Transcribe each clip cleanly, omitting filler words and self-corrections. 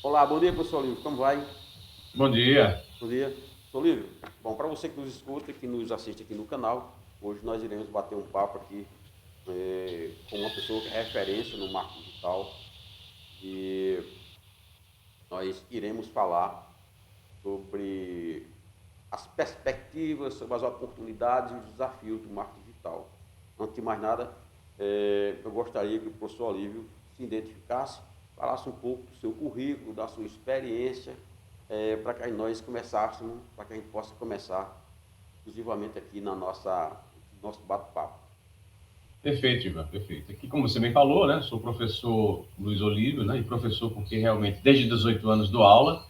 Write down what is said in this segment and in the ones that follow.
Olá, bom dia, professor Olívio. Como vai? Bom dia. Bom dia. Professor Olívio, bom, para você que nos escuta, que nos assiste aqui no canal, hoje nós iremos bater um papo aqui com uma pessoa que é referência no marketing digital e nós iremos falar sobre as perspectivas, sobre as oportunidades e os desafios do marketing digital. Antes de mais nada, eu gostaria que o professor Olívio se identificasse, falasse um pouco do seu currículo, da sua experiência, para que nós começássemos, para que a gente possa começar exclusivamente aqui na nosso bate-papo. Perfeito, Ivan, perfeito. Aqui, como você bem falou, né, sou o professor Luiz Olívio, né, e professor porque realmente desde 18 anos dou aula,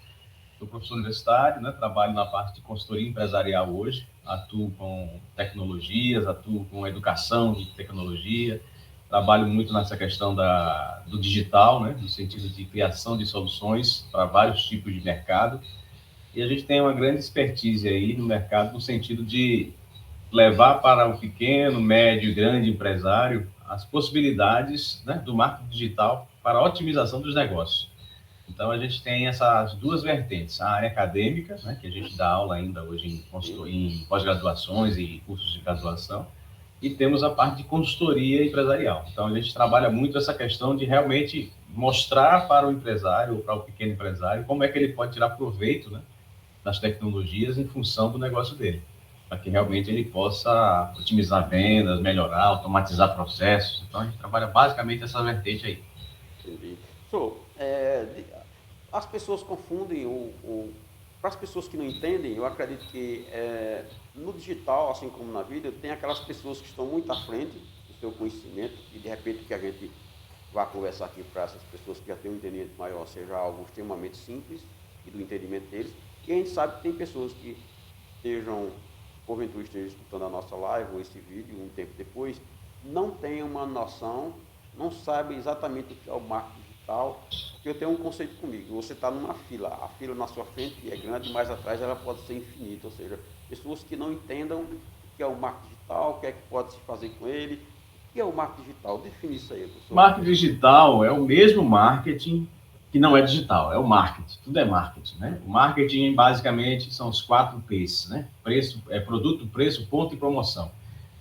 sou professor universitário, né, trabalho na parte de consultoria empresarial hoje, atuo com tecnologias, atuo com educação de tecnologia, trabalho muito nessa questão do digital, né, no sentido de criação de soluções para vários tipos de mercado, e a gente tem uma grande expertise aí no mercado no sentido de levar para o pequeno, médio e grande empresário as possibilidades, né, do marketing digital para a otimização dos negócios. Então, a gente tem essas duas vertentes, a área acadêmica, né, que a gente dá aula ainda hoje Sim, em pós-graduações e cursos de graduação, e temos a parte de consultoria empresarial. Então, a gente trabalha muito essa questão de realmente mostrar para o empresário, ou para o pequeno empresário, como é que ele pode tirar proveito, né, das tecnologias em função do negócio dele, para que realmente ele possa otimizar vendas, melhorar, automatizar processos. Então, a gente trabalha basicamente essa vertente aí. entendi. As pessoas confundem, para as pessoas que não entendem, eu acredito que no digital, assim como na vida, tem aquelas pessoas que estão muito à frente do seu conhecimento e de repente que a gente vai conversar aqui para essas pessoas que já têm um entendimento maior, seja algo extremamente simples e do entendimento deles. E a gente sabe que tem pessoas que estejam, porventura estejam escutando a nossa live ou esse vídeo um tempo depois, não tem uma noção, não sabe exatamente o que é o marketing digital, porque eu tenho um conceito comigo, você está numa fila, a fila na sua frente é grande, mais atrás ela pode ser infinita, ou seja, pessoas que não entendam o que é o marketing digital, o que é que pode se fazer com ele, o que é o marketing digital? Define isso aí, professor. Marketing digital é o mesmo marketing que não é digital, é o marketing, tudo é marketing, né? O marketing basicamente são os 4 P's, né? Preço, produto, preço, ponto e promoção.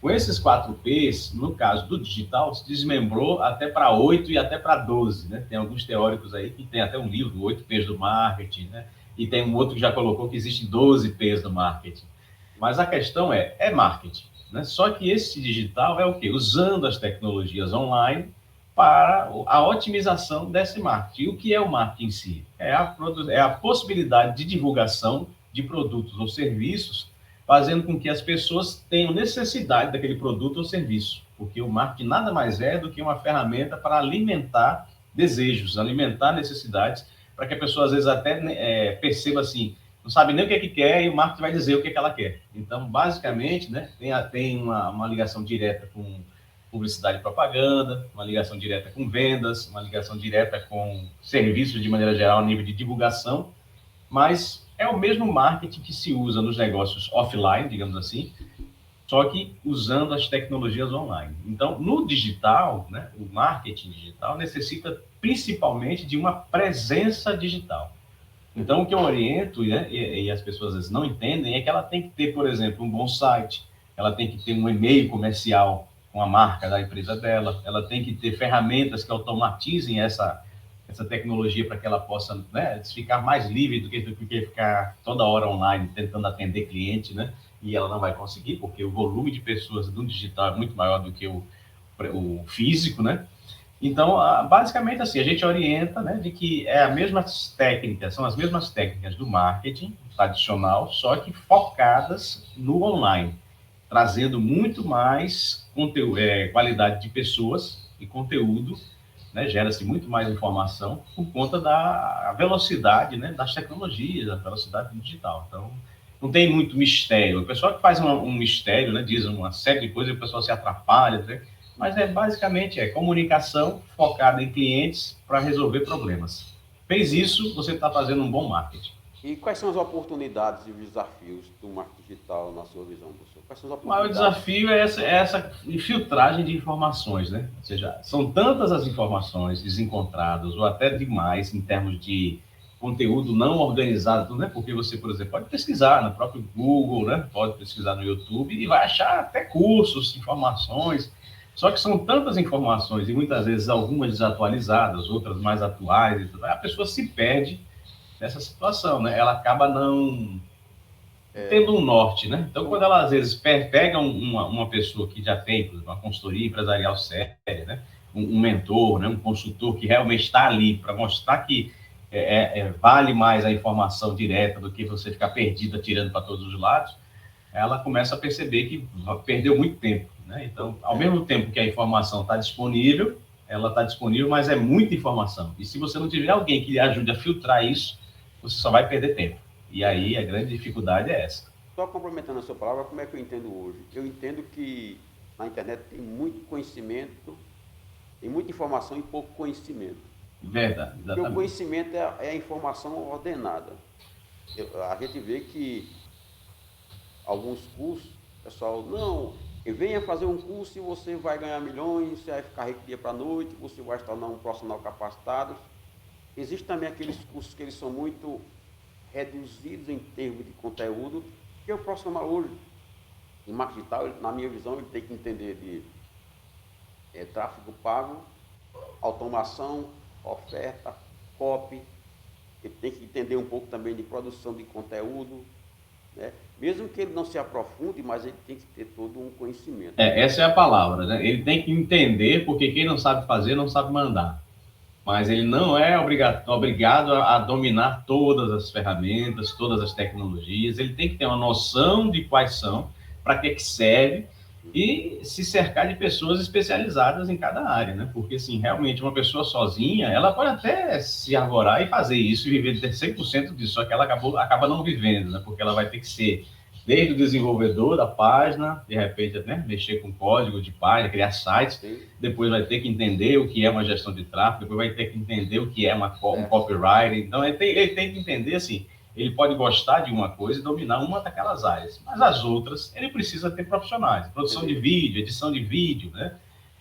Com esses 4 P's, no caso do digital, se desmembrou até para 8 e até para 12, né? Tem alguns teóricos aí que tem até um livro, 8 P's do marketing, né? E tem um outro que já colocou que existe 12 P's do marketing. Mas a questão é marketing, né? Só que esse digital é o quê? Usando as tecnologias online para a otimização desse marketing. E o que é o marketing em si? É a possibilidade de divulgação de produtos ou serviços, fazendo com que as pessoas tenham necessidade daquele produto ou serviço. Porque o marketing nada mais é do que uma ferramenta para alimentar desejos, alimentar necessidades, para que a pessoa às vezes até perceba assim, não sabe nem o que é que quer e o marketing vai dizer o que é que ela quer. Então, basicamente, né, tem uma ligação direta com publicidade e propaganda, uma ligação direta com vendas, uma ligação direta com serviços de maneira geral, a nível de divulgação, mas é o mesmo marketing que se usa nos negócios offline, digamos assim, só que usando as tecnologias online. Então, no digital, né, o marketing digital necessita principalmente de uma presença digital. Então, o que eu oriento, né, e as pessoas às vezes não entendem, é que ela tem que ter, por exemplo, um bom site, ela tem que ter um e-mail comercial com a marca da empresa dela, ela tem que ter ferramentas que automatizem essa tecnologia para que ela possa, né, ficar mais livre do que ficar toda hora online tentando atender cliente, né? E ela não vai conseguir, porque o volume de pessoas do digital é muito maior do que o físico, né? Então, basicamente assim, a gente orienta, né, de que é a mesma técnica, são as mesmas técnicas do marketing tradicional, só que focadas no online, trazendo muito mais conteúdo, qualidade de pessoas e conteúdo, né, gera-se muito mais informação por conta da velocidade, né, das tecnologias, da velocidade digital. Então, não tem muito mistério. O pessoal que faz um mistério, né, diz uma série de coisas e o pessoal se atrapalha, né, mas basicamente comunicação focada em clientes para resolver problemas. Fez isso, você está fazendo um bom marketing. E quais são as oportunidades e os desafios do marketing digital na sua visão, professor? Quais são as O maior oportunidades? desafio é essa filtragem de informações, né? Ou seja, são tantas as informações desencontradas ou até demais em termos de conteúdo não organizado, né? Porque você, por exemplo, pode pesquisar no próprio Google, né? Pode pesquisar no YouTube e vai achar até cursos, informações. Só que são tantas informações e muitas vezes algumas desatualizadas, outras mais atuais. A pessoa se perde nessa situação, né? Ela acaba não tendo um norte, né? Então, quando ela às vezes pega uma pessoa que já tem uma consultoria empresarial séria, né? Um mentor, né? Um consultor que realmente está ali para mostrar que vale mais a informação direta do que você ficar perdido atirando para todos os lados, ela começa a perceber que perdeu muito tempo, né? Então, ao mesmo tempo que a informação está disponível, ela está disponível, mas é muita informação. E se você não tiver alguém que lhe ajude a filtrar isso, você só vai perder tempo. E aí a grande dificuldade é essa. Só complementando a sua palavra, como é que eu entendo hoje? Eu entendo que na internet tem muito conhecimento, tem muita informação e pouco conhecimento. Verdade, exatamente. Porque o conhecimento é a informação ordenada. A gente vê que alguns cursos, pessoal, não, venha fazer um curso e você vai ganhar milhões, você vai ficar rico dia para noite, você vai se tornar um profissional capacitado. Existem também aqueles cursos que eles são muito reduzidos em termos de conteúdo, que o profissional hoje, em marketing digital, na minha visão, ele tem que entender de tráfego pago, automação, oferta, copy, ele tem que entender um pouco também de produção de conteúdo, né? Mesmo que ele não se aprofunde, mas ele tem que ter todo um conhecimento. Essa é a palavra, né? Ele tem que entender, porque quem não sabe fazer, não sabe mandar. Mas ele não é obrigado a dominar todas as ferramentas, todas as tecnologias. Ele tem que ter uma noção de quais são, para que serve, e se cercar de pessoas especializadas em cada área, né? Porque, assim, realmente, uma pessoa sozinha, ela pode até se arvorar e fazer isso e viver de 100% disso, só que ela acaba não vivendo, né? Porque ela vai ter que ser desde o desenvolvedor da página, de repente, né, mexer com código de página, criar sites, depois vai ter que entender o que é uma gestão de tráfego, depois vai ter que entender o que é um copywriting. Então, ele tem que entender, assim, ele pode gostar de uma coisa e dominar uma daquelas áreas, mas as outras, ele precisa ter profissionais, produção de vídeo, edição de vídeo, né?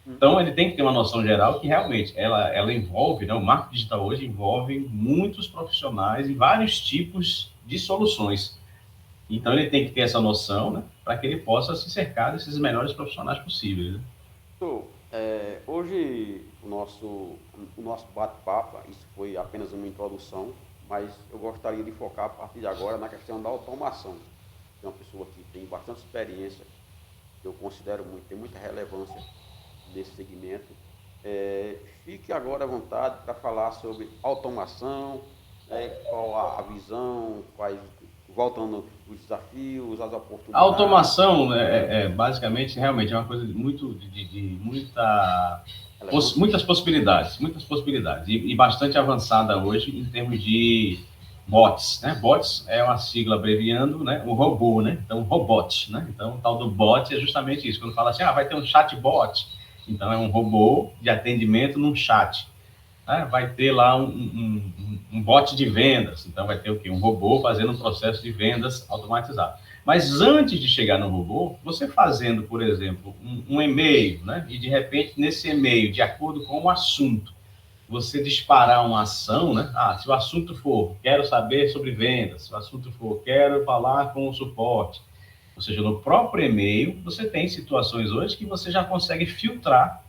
Então, ele tem que ter uma noção geral que realmente ela envolve, né, o marketing digital hoje envolve muitos profissionais e vários tipos de soluções. Então, ele tem que ter essa noção, né, para que ele possa se cercar desses melhores profissionais possíveis. Né? Hoje, o nosso bate-papo, isso foi apenas uma introdução, mas eu gostaria de focar a partir de agora na questão da automação. É uma pessoa que tem bastante experiência, que eu considero muito, tem muita relevância nesse segmento. Fique agora à vontade para falar sobre automação, né, qual a visão, voltando os desafios, as oportunidades. A automação, basicamente, realmente é uma coisa muito de muitas possibilidades, e bastante avançada hoje em termos de bots, né? Bots é uma sigla abreviando, né, o robô, né? Então, robot, né? Então, o tal do bot é justamente isso. Quando fala assim, vai ter um chatbot, então é um robô de atendimento num chat. Vai ter lá um bot de vendas, então vai ter o quê? Um robô fazendo um processo de vendas automatizado. Mas antes de chegar no robô, você fazendo, por exemplo, um e-mail, né? E de repente, nesse e-mail, de acordo com o assunto, você disparar uma ação, né? Se o assunto for, quero saber sobre vendas, se o assunto for, quero falar com o suporte. Ou seja, no próprio e-mail, você tem situações hoje que você já consegue filtrar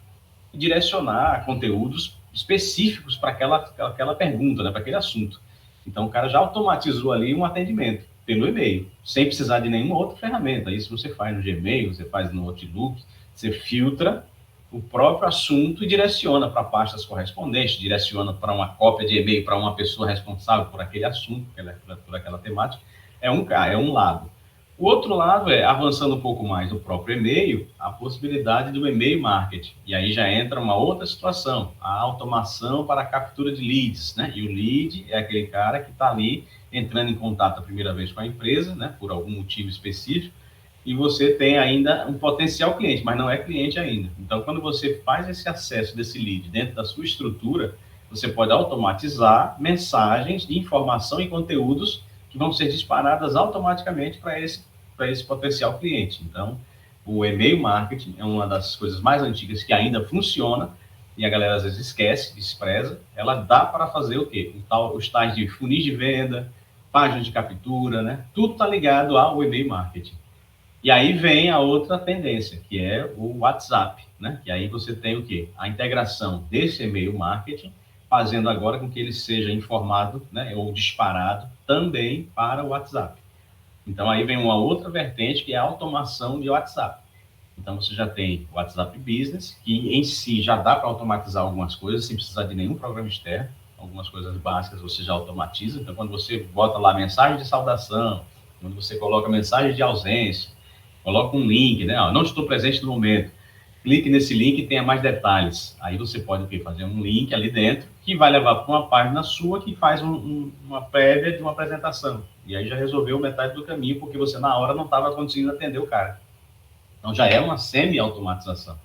e direcionar conteúdos específicos para aquela pergunta, né, para aquele assunto. Então, o cara já automatizou ali um atendimento pelo e-mail, sem precisar de nenhuma outra ferramenta. Isso você faz no Gmail, você faz no Outlook, você filtra o próprio assunto e direciona para pastas correspondentes, direciona para uma cópia de e-mail para uma pessoa responsável por aquele assunto, por aquela temática. É um lado. O outro lado avançando um pouco mais no próprio e-mail, a possibilidade do e-mail marketing. E aí já entra uma outra situação, a automação para a captura de leads, né? E o lead é aquele cara que está ali entrando em contato a primeira vez com a empresa, né? Por algum motivo específico, e você tem ainda um potencial cliente, mas não é cliente ainda. Então, quando você faz esse acesso desse lead dentro da sua estrutura, você pode automatizar mensagens de informação e conteúdos que vão ser disparadas automaticamente para esse potencial cliente. Então, o e-mail marketing é uma das coisas mais antigas que ainda funciona, e a galera às vezes esquece, despreza, ela dá para fazer o quê? Os tais de funis de venda, páginas de captura, né? Tudo está ligado ao e-mail marketing. E aí vem a outra tendência, que é o WhatsApp, né? Que aí você tem o quê? A integração desse e-mail marketing, fazendo agora com que ele seja informado, né, ou disparado também para o WhatsApp. Então aí vem uma outra vertente, que é a automação de WhatsApp. Então você já tem o WhatsApp Business, que em si já dá para automatizar algumas coisas sem precisar de nenhum programa externo. Algumas coisas básicas você já automatiza. Então quando você bota lá mensagem de saudação, quando você coloca mensagem de ausência, coloca um link, né? Não estou presente no momento. Clique nesse link e tenha mais detalhes. Aí você pode o quê? Fazer um link ali dentro que vai levar para uma página sua que faz uma prévia de uma apresentação. E aí já resolveu metade do caminho, porque você na hora não estava conseguindo atender o cara. Então já é uma semi-automatização.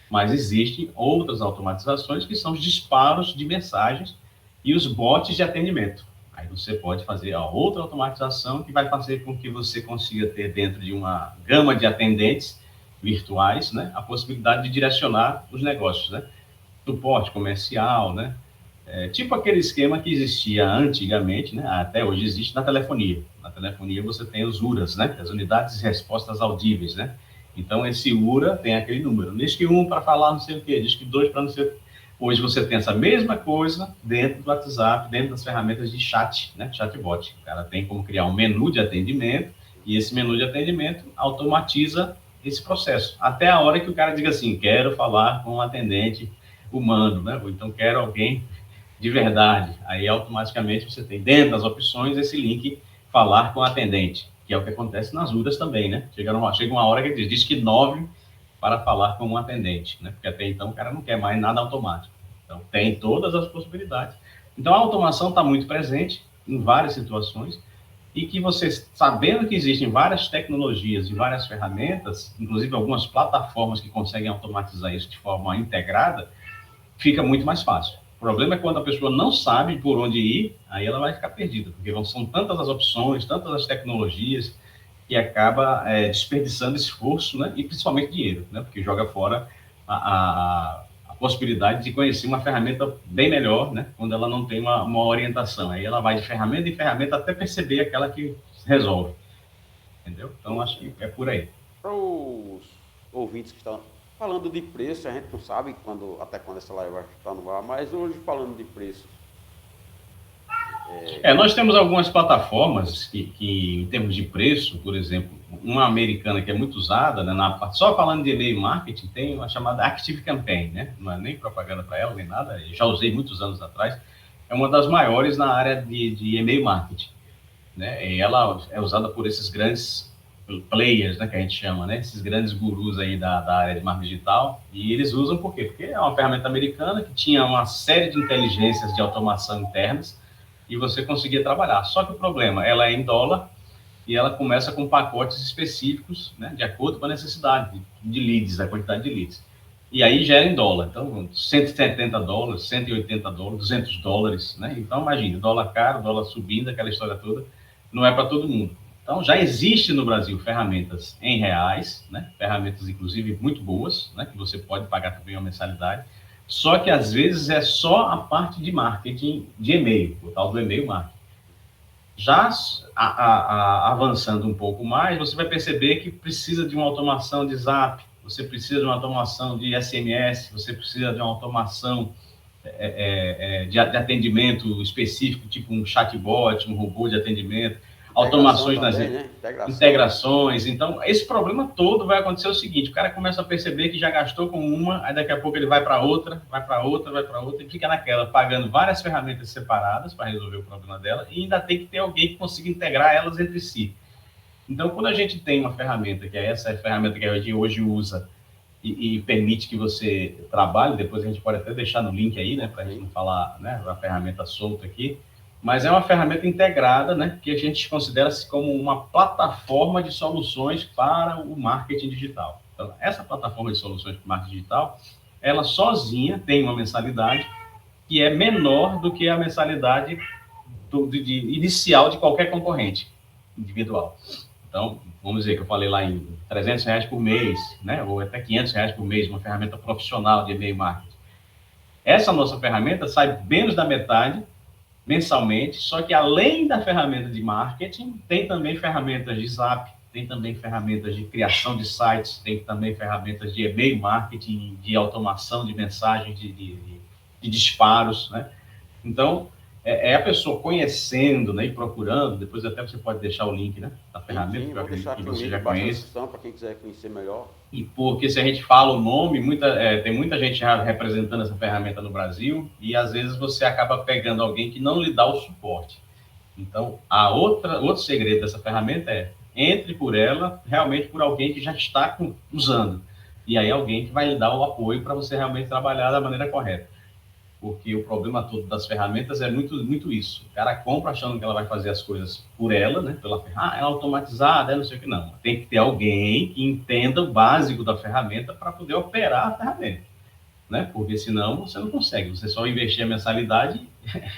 Mas existem outras automatizações que são os disparos de mensagens e os bots de atendimento. Aí você pode fazer a outra automatização que vai fazer com que você consiga ter dentro de uma gama de atendentes virtuais, né, a possibilidade de direcionar os negócios, né? Suporte comercial, né? Tipo aquele esquema que existia antigamente, né? Até hoje existe na telefonia. Na telefonia você tem os URAs, né? As unidades de respostas audíveis, né? Então esse URA tem aquele número. Diz que 1 para falar não sei o quê, diz que 2 para não sei o quê. Hoje você tem essa mesma coisa dentro do WhatsApp, dentro das ferramentas de chat, né? Chatbot. O cara tem como criar um menu de atendimento e esse menu de atendimento automatiza esse processo. Até a hora que o cara diga assim, quero falar com um atendente humano, né? Ou então quero alguém de verdade. Aí automaticamente você tem dentro das opções esse link falar com o atendente, que é o que acontece nas URAs também, né? Chega uma hora que diz que 9 para falar com um atendente, né? Porque até então o cara não quer mais nada automático. Então tem todas as possibilidades. Então a automação está muito presente em várias situações e que você, sabendo que existem várias tecnologias e várias ferramentas, inclusive algumas plataformas que conseguem automatizar isso de forma integrada, fica muito mais fácil. O problema é quando a pessoa não sabe por onde ir, aí ela vai ficar perdida, porque são tantas as opções, tantas as tecnologias, que acaba desperdiçando esforço, né? E principalmente dinheiro, né? Porque joga fora a possibilidade de conhecer uma ferramenta bem melhor, né? Quando ela não tem uma orientação. Aí ela vai de ferramenta em ferramenta até perceber aquela que resolve. Entendeu? Então, acho que é por aí. Para os ouvintes que estão falando de preço, a gente não sabe até quando essa live vai estar no ar, mas hoje falando de preço. Nós temos algumas plataformas que, em termos de preço, por exemplo, uma americana que é muito usada, né, só falando de e-mail marketing, tem uma chamada Active Campaign, né? Não é nem propaganda para ela, nem nada, já usei muitos anos atrás, é uma das maiores na área de e-mail marketing, né? E ela é usada por esses grandes players, né, que a gente chama, né? Esses grandes gurus aí da área de marketing digital, e eles usam por quê? Porque é uma ferramenta americana que tinha uma série de inteligências de automação internas e você conseguia trabalhar. Só que o problema, ela é em dólar e ela começa com pacotes específicos, né, de acordo com a necessidade de leads, a quantidade de leads. E aí gera em dólar. Então, $170, $180, $200, né? Então, imagine, dólar caro, dólar subindo, aquela história toda, não é para todo mundo. Então, já existe no Brasil ferramentas em reais, né? Ferramentas, inclusive, muito boas, né? Que você pode pagar também uma mensalidade. Só que, às vezes, é só a parte de marketing de e-mail, o tal do e-mail marketing. Já avançando um pouco mais, você vai perceber que precisa de uma automação de Zap, você precisa de uma automação de SMS, você precisa de uma automação de atendimento específico, tipo um chatbot, um robô de atendimento, automações nas integrações. Então, esse problema todo vai acontecer o seguinte, o cara começa a perceber que já gastou com uma, aí daqui a pouco ele vai para outra, e fica naquela, pagando várias ferramentas separadas para resolver o problema dela, e ainda tem que ter alguém que consiga integrar elas entre si. Então, quando a gente tem uma ferramenta, que é essa ferramenta que a gente hoje usa, e permite que você trabalhe, depois a gente pode até deixar no link aí, né, para a gente não falar, né, a ferramenta solta aqui, mas é uma ferramenta integrada, né, que a gente considera-se como uma plataforma de soluções para o marketing digital. Então, essa plataforma de soluções para o marketing digital, ela sozinha tem uma mensalidade que é menor do que a mensalidade inicial de qualquer concorrente individual. Então, vamos dizer que eu falei lá em R$300 por mês, né, ou até R$500 por mês, uma ferramenta profissional de e-mail marketing. Essa nossa ferramenta sai menos da metade mensalmente, só que além da ferramenta de marketing, tem também ferramentas de Zap, tem também ferramentas de criação de sites, tem também ferramentas de e-mail marketing, de automação de mensagens, de disparos, né? Então, é a pessoa conhecendo, né, e procurando, depois até você pode deixar o link, né, da ferramenta, Sim, que eu vou deixar acredito aqui que o você link já embaixo da conhece. descrição para quem quiser conhecer melhor. E porque se a gente fala o nome, tem muita gente já representando essa ferramenta no Brasil, e às vezes você acaba pegando alguém que não lhe dá o suporte. Então, outro segredo dessa ferramenta é entre por ela realmente por alguém que já está usando. E aí alguém que vai lhe dar o apoio para você realmente trabalhar da maneira correta. Porque o problema todo das ferramentas é muito, muito isso. O cara compra achando que ela vai fazer as coisas por ela, né? É automatizada, é não sei o que, não. Tem que ter alguém que entenda o básico da ferramenta para poder operar a ferramenta, né? Porque senão você não consegue. Você só investir a mensalidade,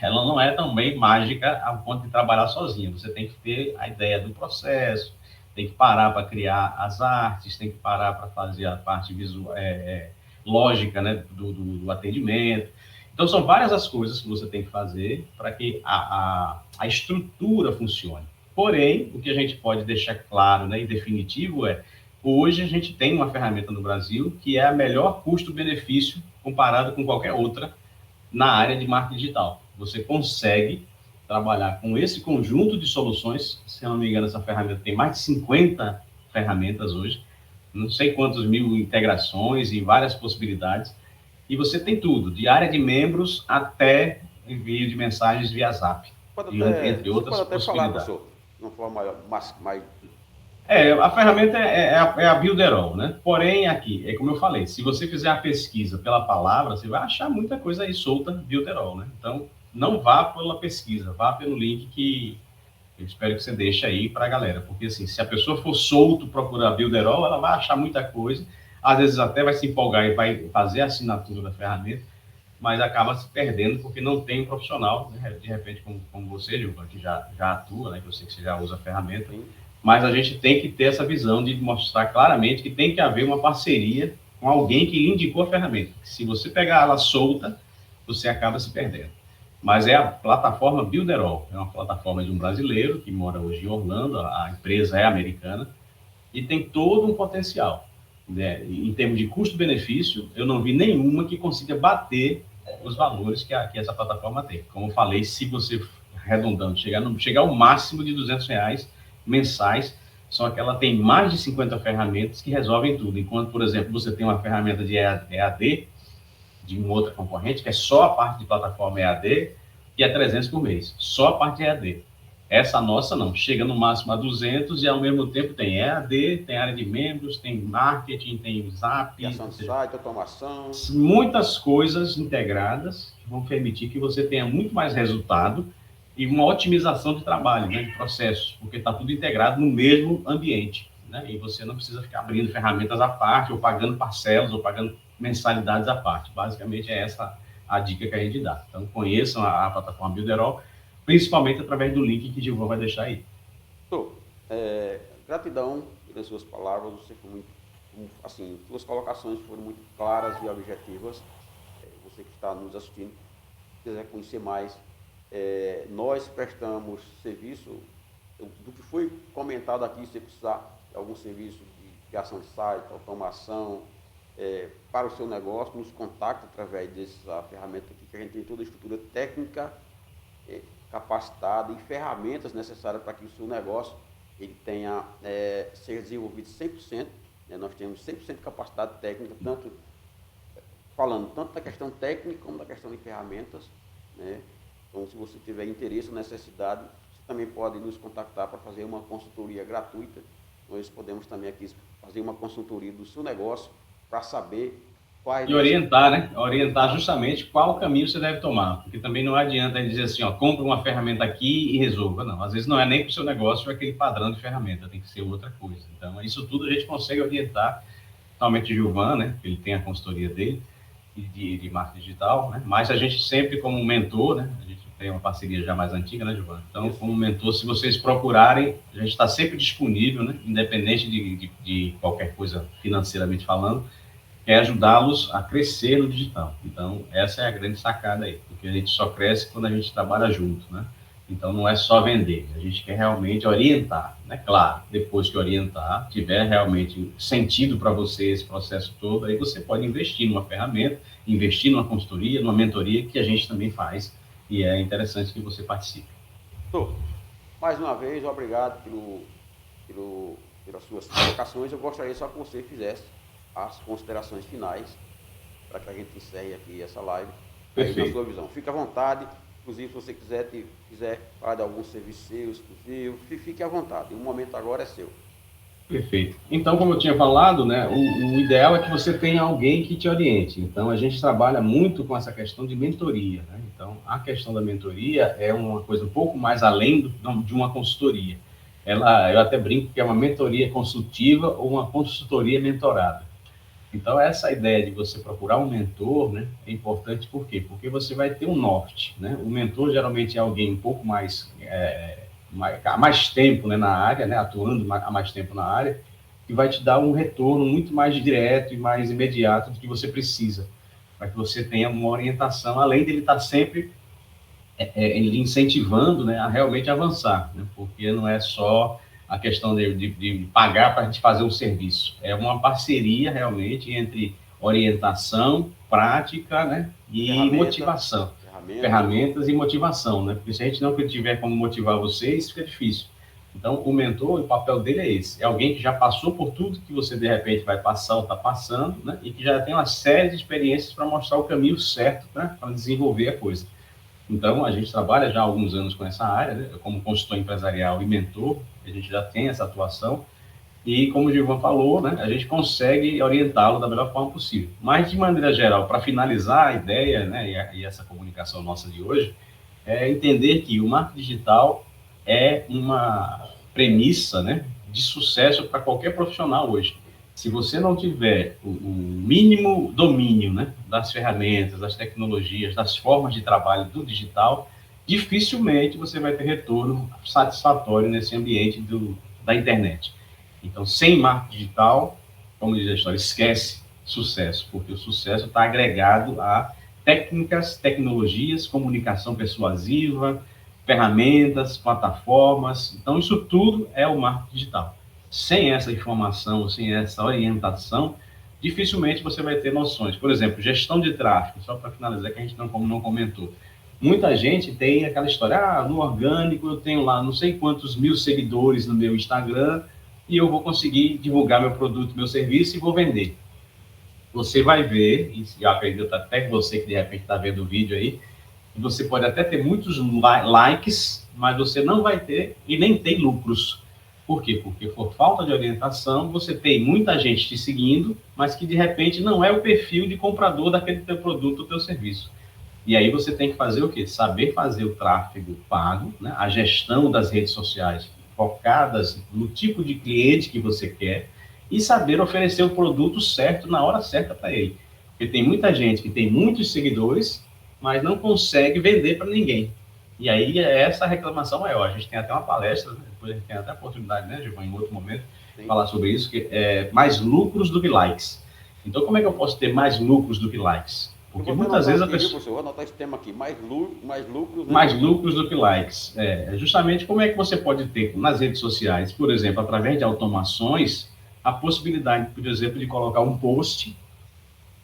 ela não é também mágica a ponto de trabalhar sozinha. Você tem que ter a ideia do processo, tem que parar para criar as artes, tem que parar para fazer a parte visual, lógica, né? do atendimento. Então, são várias as coisas que você tem que fazer para que a estrutura funcione. Porém, o que a gente pode deixar claro, né, e definitivo hoje a gente tem uma ferramenta no Brasil que é a melhor custo-benefício comparado com qualquer outra na área de marketing digital. Você consegue trabalhar com esse conjunto de soluções, se eu não me engano, essa ferramenta tem mais de 50 ferramentas hoje, não sei quantas mil integrações e várias possibilidades, e você tem tudo, de área de membros até envio de mensagens via Zap, entre Você outras pode até falar, possibilidades. professor, de uma forma mais. A ferramenta é a Builderall, né? Porém, aqui, é como eu falei, se você fizer a pesquisa pela palavra, você vai achar muita coisa aí solta, Builderall, né? Então, não vá pela pesquisa, vá pelo link que eu espero que você deixe aí para a galera, porque assim, se a pessoa for solto procurar Builderall, ela vai achar muita coisa, às vezes até vai se empolgar e vai fazer a assinatura da ferramenta, mas acaba se perdendo porque não tem um profissional, né? De repente, como você, Gilvan, que já atua, né? Que eu sei que você já usa a ferramenta, sim. Mas a gente tem que ter essa visão de mostrar claramente que tem que haver uma parceria com alguém que lhe indicou a ferramenta. Se você pegar ela solta, você acaba se perdendo. Mas é a plataforma Builderall, é uma plataforma de um brasileiro que mora hoje em Orlando, a empresa é americana, e tem todo um potencial, né? Em termos de custo-benefício, eu não vi nenhuma que consiga bater os valores que essa plataforma tem. Como eu falei, se você, arredondando, chegar ao máximo de R$200 mensais, só que ela tem mais de 50 ferramentas que resolvem tudo. Enquanto, por exemplo, você tem uma ferramenta de EAD, de um outro concorrente, que é só a parte de plataforma EAD, que é 300 por mês, só a parte de EAD. Essa nossa não, chega no máximo a 200 e ao mesmo tempo tem EAD, tem área de membros, tem marketing, tem Zap, Criação de site, automação. Muitas coisas integradas que vão permitir que você tenha muito mais resultado e uma otimização de trabalho, né, de processos, porque está tudo integrado no mesmo ambiente, né, e você não precisa ficar abrindo ferramentas à parte, ou pagando parcelas, ou pagando mensalidades à parte. Basicamente é essa a dica que a gente dá. Então conheçam a plataforma Builderall, principalmente através do link que o Gilvan vai deixar aí. Gratidão pelas suas palavras, você foi muito, assim, suas colocações foram muito claras e objetivas. Você que está nos assistindo, se quiser conhecer mais, nós prestamos serviço, do que foi comentado aqui, se você precisar de algum serviço de criação de site, automação, para o seu negócio, nos contacte através dessa ferramenta aqui, que a gente tem toda a estrutura técnica, capacitada e ferramentas necessárias para que o seu negócio ele tenha, seja desenvolvido 100%, né? Nós temos 100% de capacidade técnica, falando tanto da questão técnica como da questão de ferramentas, né? Então, se você tiver interesse ou necessidade, você também pode nos contactar para fazer uma consultoria gratuita. Nós podemos também aqui fazer uma consultoria do seu negócio para saber quais... E orientar, né? Orientar justamente qual caminho você deve tomar, porque também não adianta dizer assim, ó, compra uma ferramenta aqui e resolva. Não, às vezes não é nem para o seu negócio aquele padrão de ferramenta, tem que ser outra coisa. Então, isso tudo a gente consegue orientar, principalmente o Gilvan, né? Ele tem a consultoria dele, de marketing digital, né? Mas a gente sempre como mentor, né? A gente tem uma parceria já mais antiga, né, Gilvan? Então, como mentor, se vocês procurarem, a gente está sempre disponível, né? Independente de qualquer coisa financeiramente falando, quer ajudá-los a crescer no digital. Então, essa é a grande sacada aí, porque a gente só cresce quando a gente trabalha junto, né? Então, não é só vender, a gente quer realmente orientar, né? Claro, depois que orientar, tiver realmente sentido para você esse processo todo, aí você pode investir numa ferramenta, investir numa consultoria, numa mentoria, que a gente também faz, e é interessante que você participe. Mais uma vez, obrigado pelas suas colocações. Eu gostaria só que você fizesse as considerações finais para que a gente encerre aqui essa live. Perfeito. Aí, na sua visão. Fique à vontade. Inclusive, se você quiser falar de algum serviço seu, exclusivo, fique à vontade. O momento agora é seu. Perfeito. Então, como eu tinha falado, né, o ideal é que você tenha alguém que te oriente. Então, a gente trabalha muito com essa questão de mentoria, né? Então, a questão da mentoria é uma coisa um pouco mais além de uma consultoria. Eu até brinco que é uma mentoria consultiva ou uma consultoria mentorada. Então, essa ideia de você procurar um mentor, né, é importante por quê? Porque você vai ter um norte, né? O mentor geralmente é alguém um pouco mais... há mais tempo, né, na área, né, atuando há mais tempo na área, e vai te dar um retorno muito mais direto e mais imediato do que você precisa, para que você tenha uma orientação, além de ele estar sempre lhe incentivando, né, a realmente avançar, né, porque não é só a questão de pagar para a gente fazer um serviço, é uma parceria realmente entre orientação, prática, né, e motivação. Ferramentas e motivação, né? Porque se a gente não tiver como motivar vocês, fica difícil. Então, o mentor, o papel dele é esse. É alguém que já passou por tudo que você, de repente, vai passar ou está passando, né? E que já tem uma série de experiências para mostrar o caminho certo, né? Para desenvolver a coisa. Então, a gente trabalha já há alguns anos com essa área, né? Como consultor empresarial e mentor, a gente já tem essa atuação. E, como o Gilvan falou, né, a gente consegue orientá-lo da melhor forma possível. Mas, de maneira geral, para finalizar a ideia, né, e essa comunicação nossa de hoje, é entender que o marketing digital é uma premissa, né, de sucesso para qualquer profissional hoje. Se você não tiver o mínimo domínio, né, das ferramentas, das tecnologias, das formas de trabalho do digital, dificilmente você vai ter retorno satisfatório nesse ambiente da internet. Então, sem marketing digital, como diz a história, esquece sucesso, porque o sucesso está agregado a técnicas, tecnologias, comunicação persuasiva, ferramentas, plataformas. Então, isso tudo é o marketing digital. Sem essa informação, sem essa orientação, dificilmente você vai ter noções. Por exemplo, gestão de tráfego, só para finalizar, que a gente não comentou. Muita gente tem aquela história, no orgânico eu tenho lá não sei quantos mil seguidores no meu Instagram, e eu vou conseguir divulgar meu produto, meu serviço e vou vender. Você vai ver, e eu acredito até que você que de repente está vendo o vídeo aí, você pode até ter muitos likes, mas você não vai ter e nem tem lucros. Por quê? Porque por falta de orientação, você tem muita gente te seguindo, mas que de repente não é o perfil de comprador daquele teu produto ou teu serviço. E aí você tem que fazer o quê? Saber fazer o tráfego pago, né? A gestão das redes sociais focadas no tipo de cliente que você quer e saber oferecer o produto certo na hora certa para ele. Porque tem muita gente que tem muitos seguidores, mas não consegue vender para ninguém. E aí é essa a reclamação maior. A gente tem até uma palestra, né? Depois a gente tem até a oportunidade, né, Gilvan, em outro momento, de falar sobre isso, que é mais lucros do que likes. Então, como é que eu posso ter mais lucros do que likes? Porque muitas vezes a pessoa... Vou anotar esse tema aqui, mais lucros... Mais lucros do que likes. Justamente como é que você pode ter nas redes sociais, por exemplo, através de automações, a possibilidade, por exemplo, de colocar um post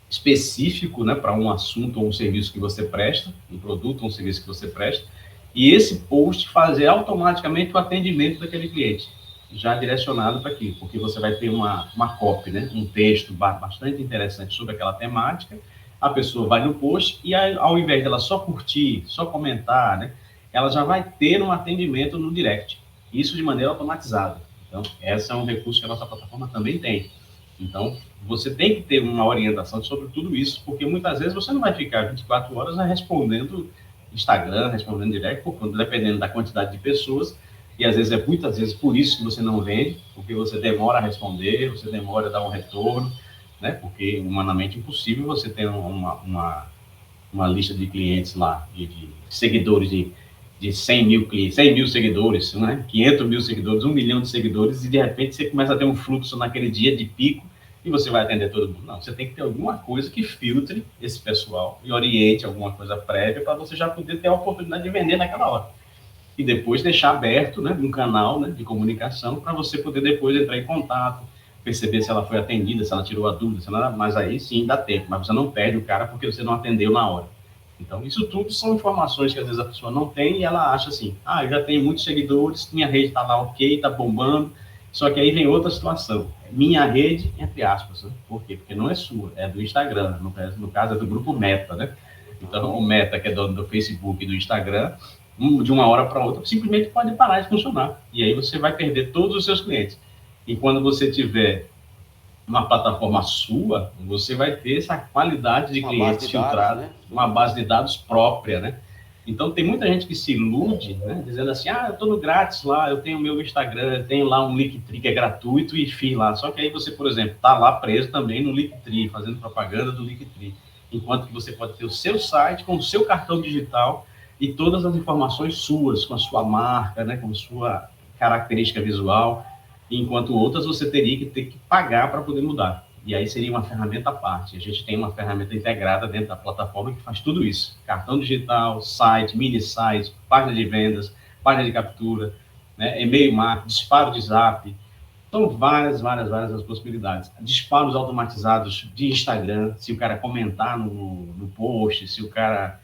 específico, né, para um assunto ou um serviço que você presta, um produto ou um serviço que você presta, e esse post fazer automaticamente o atendimento daquele cliente, já direcionado para aquilo, porque você vai ter uma copy, né, um texto bastante interessante sobre aquela temática. A pessoa vai no post e ao invés dela só curtir, só comentar, né, ela já vai ter um atendimento no direct. Isso de maneira automatizada. Então, esse é um recurso que a nossa plataforma também tem. Então, você tem que ter uma orientação sobre tudo isso, porque muitas vezes você não vai ficar 24 horas respondendo Instagram, respondendo direct, dependendo da quantidade de pessoas, e às vezes muitas vezes por isso que você não vende, porque você demora a responder, você demora a dar um retorno, né? Porque humanamente é impossível você ter uma lista de clientes lá, de seguidores de 100 mil seguidores, né? 500 mil seguidores, 1 milhão de seguidores, e de repente você começa a ter um fluxo naquele dia de pico e você vai atender todo mundo. Não, você tem que ter alguma coisa que filtre esse pessoal e oriente alguma coisa prévia para você já poder ter a oportunidade de vender naquela hora. E depois deixar aberto, né, um canal, né, de comunicação para você poder depois entrar em contato, perceber se ela foi atendida, se ela tirou a dúvida, se ela... mas aí sim dá tempo, mas você não perde o cara porque você não atendeu na hora. Então, isso tudo são informações que às vezes a pessoa não tem e ela acha assim, eu já tenho muitos seguidores, minha rede está lá ok, está bombando, só que aí vem outra situação. Minha rede, entre aspas, né? Por quê? Porque não é sua, é do Instagram, no caso é do grupo Meta, né? Então, o Meta, que é dono do Facebook e do Instagram, de uma hora para outra, simplesmente pode parar de funcionar. E aí você vai perder todos os seus clientes. E quando você tiver uma plataforma sua, você vai ter essa qualidade de clientes filtrada, né? Uma base de dados própria, né? Então, tem muita gente que se ilude, né? Dizendo assim, eu estou no grátis lá, eu tenho o meu Instagram, eu tenho lá um Linktree que é gratuito e enfim lá. Só que aí você, por exemplo, está lá preso também no Linktree, fazendo propaganda do Linktree. Enquanto que você pode ter o seu site com o seu cartão digital e todas as informações suas, com a sua marca, né? Com a sua característica visual, enquanto outras você teria que ter que pagar para poder mudar. E aí seria uma ferramenta à parte. A gente tem uma ferramenta integrada dentro da plataforma que faz tudo isso. Cartão digital, site, mini site, página de vendas, página de captura, né, e-mail marketing, disparo de zap. São várias as possibilidades. Disparos automatizados de Instagram, se o cara comentar no post, se o cara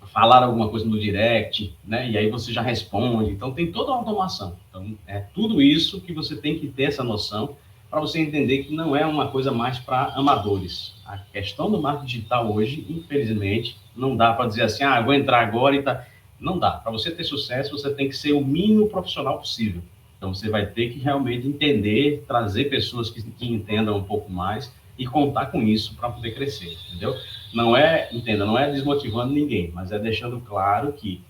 falar alguma coisa no direct, né? E aí você já responde. Então, tem toda uma automação. Então, é tudo isso que você tem que ter essa noção para você entender que não é uma coisa mais para amadores. A questão do marketing digital hoje, infelizmente, não dá para dizer assim, vou entrar agora e tá... Não dá. Para você ter sucesso, você tem que ser o mínimo profissional possível. Então, você vai ter que realmente entender, trazer pessoas que entendam um pouco mais e contar com isso para poder crescer, entendeu? Não é desmotivando ninguém, mas é deixando claro que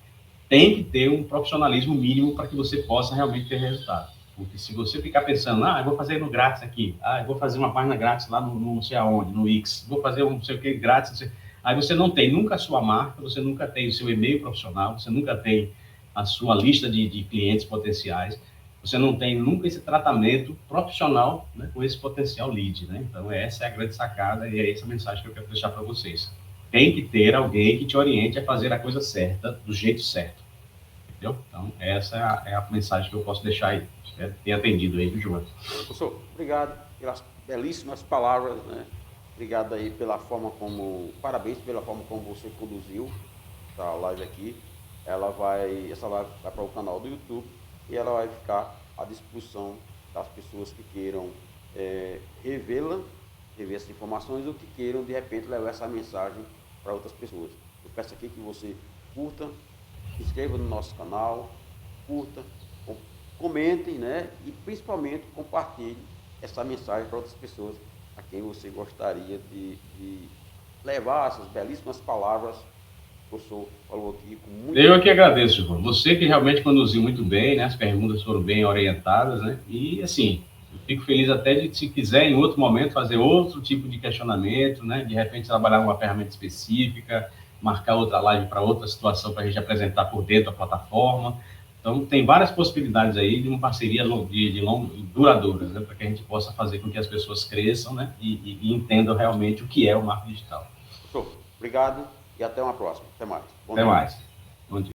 tem que ter um profissionalismo mínimo para que você possa realmente ter resultado. Porque se você ficar pensando, eu vou fazer no grátis aqui, eu vou fazer uma página grátis lá no não sei aonde, no X, vou fazer um não sei o que grátis, aí você não tem nunca a sua marca, você nunca tem o seu e-mail profissional, você nunca tem a sua lista de clientes potenciais, você não tem nunca esse tratamento profissional, né, com esse potencial lead, né? Então, essa é a grande sacada e é essa a mensagem que eu quero deixar para vocês. Tem que ter alguém que te oriente a fazer a coisa certa, do jeito certo. Entendeu? Então, essa é a mensagem que eu posso deixar aí. Espero ter atendido aí, viu, João? Professor, obrigado pelas belíssimas palavras, né? Obrigado aí pela forma como... Parabéns pela forma como você conduziu essa live aqui. Essa live vai para o canal do YouTube e ela vai ficar à disposição das pessoas que queiram rever essas informações ou que queiram, de repente, levar essa mensagem para outras pessoas. Eu peço aqui que você curta, se inscreva no nosso canal, curta, comentem, né? E principalmente compartilhe essa mensagem para outras pessoas a quem você gostaria de levar essas belíssimas palavras que o professor falou aqui com muito... Eu que agradeço, João. Você que realmente conduziu muito bem, né? As perguntas foram bem orientadas, né? E, assim, eu fico feliz até de, se quiser, em outro momento, fazer outro tipo de questionamento, né? De repente, trabalhar uma ferramenta específica, marcar outra live para outra situação para a gente apresentar por dentro da plataforma. Então, tem várias possibilidades aí de uma parceria duradouras, né? Para que a gente possa fazer com que as pessoas cresçam, né? E entendam realmente o que é o marketing digital. Professor, obrigado e até uma próxima. Até mais. Até mais. Bom dia.